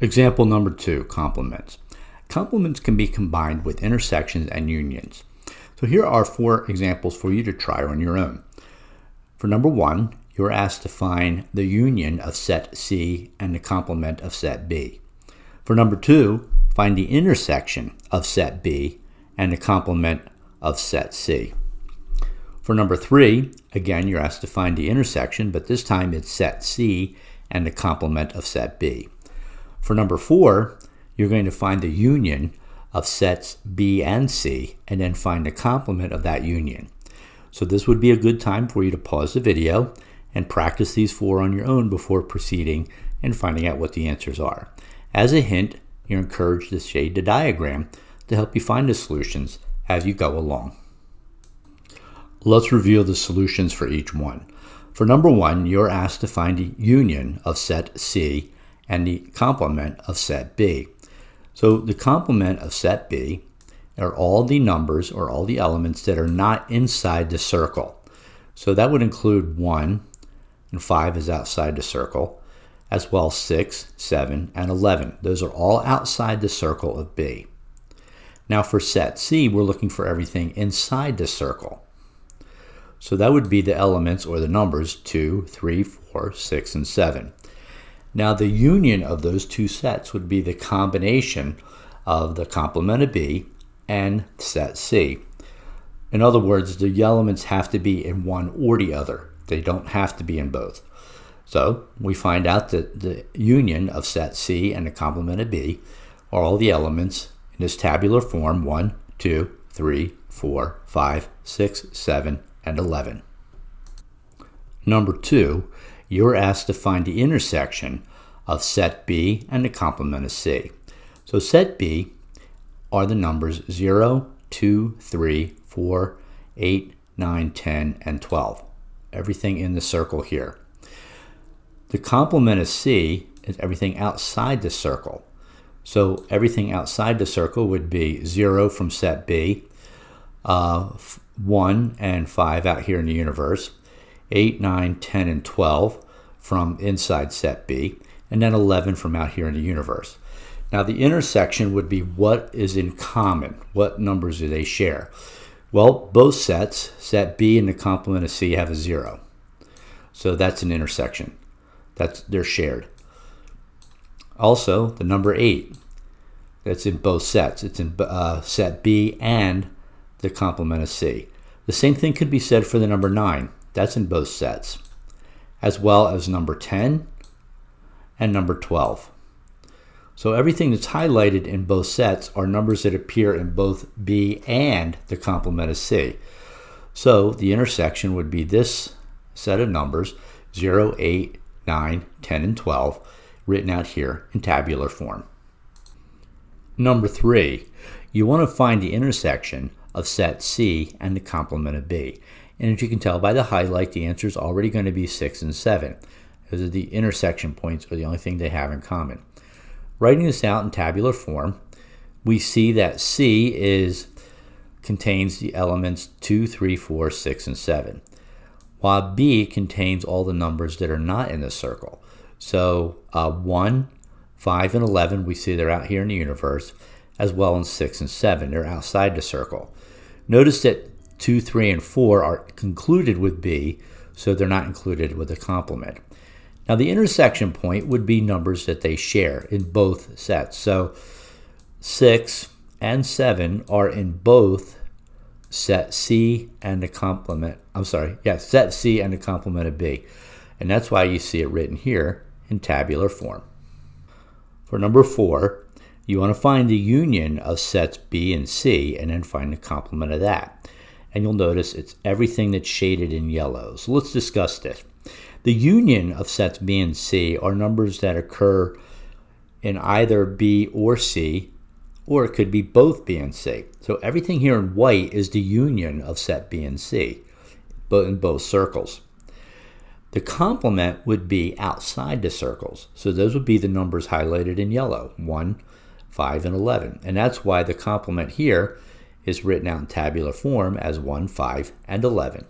Example number 2, complements. Complements can be combined with intersections and unions. So here are 4 examples for you to try on your own. For number 1, you're asked to find the union of set C and the complement of set B. For number 2, find the intersection of set B and the complement of set C. For number 3, again, you're asked to find the intersection, but this time it's set C and the complement of set B. For number 4, you're going to find the union of sets B and C and then find the complement of that union. So this would be a good time for you to pause the video and practice these 4 on your own before proceeding and finding out what the answers are. As a hint, you're encouraged to shade the diagram to help you find the solutions as you go along. Let's review the solutions for each one. For number 1, you're asked to find the union of set C and the complement of set B. So the complement of set B are all the numbers or all the elements that are not inside the circle. So that would include 1 and 5 is outside the circle, as well as 6, 7, and 11. Those are all outside the circle of B. Now for set C, we're looking for everything inside the circle. So that would be the elements or the numbers 2, 3, 4, 6, and 7. Now the union of those 2 sets would be the combination of the complement of B and set C. In other words, the elements have to be in one or the other. They don't have to be in both. So we find out that the union of set C and the complement of B are all the elements in this tabular form 1, 2, 3, 4, 5, 6, 7, and 11. Number 2, you're asked to find the intersection of set B and the complement of C. So set B are the numbers 0, 2, 3, 4, 8, 9, 10, and 12. Everything in the circle here. The complement of C is everything outside the circle. So everything outside the circle would be 0 from set B, 1 and 5 out here in the universe, 8, 9, 10, and 12 from inside set B, and then 11 from out here in the universe. Now the intersection would be what is in common. What numbers do they share? Well, both sets, set B and the complement of C, have a 0. So that's an intersection. They're shared. Also, the number 8, that's in both sets. It's in set B and the complement of C. The same thing could be said for the number 9. That's in both sets, as well as number 10 and number 12. So everything that's highlighted in both sets are numbers that appear in both B and the complement of C. So the intersection would be this set of numbers, 0, 8, 9, 10, and 12, written out here in tabular form. Number 3, you want to find the intersection of set C and the complement of B. And as you can tell by the highlight, the answer is already going to be 6 and 7. Those are the intersection points are the only thing they have in common. Writing this out in tabular form, we see that C contains the elements 2, 3, 4, 6, and 7, while B contains all the numbers that are not in the circle. So 1, 5, and 11, we see they're out here in the universe, as well as 6 and 7. They're outside the circle. Notice that 2, 3, and 4 are concluded with B, so they're not included with the complement. Now the intersection point would be numbers that they share in both sets. So 6 and 7 are in both set C and the complement. Set C and the complement of B. And that's why you see it written here in tabular form. For number 4, you want to find the union of sets B and C and then find the complement of that. And you'll notice it's everything that's shaded in yellow. So let's discuss this. The union of sets B and C are numbers that occur in either B or C, or it could be both B and C. So everything here in white is the union of set B and C, but in both circles. The complement would be outside the circles. So those would be the numbers highlighted in yellow, 1, 5, and 11. And that's why the complement here is written out in tabular form as 1, 5, and 11.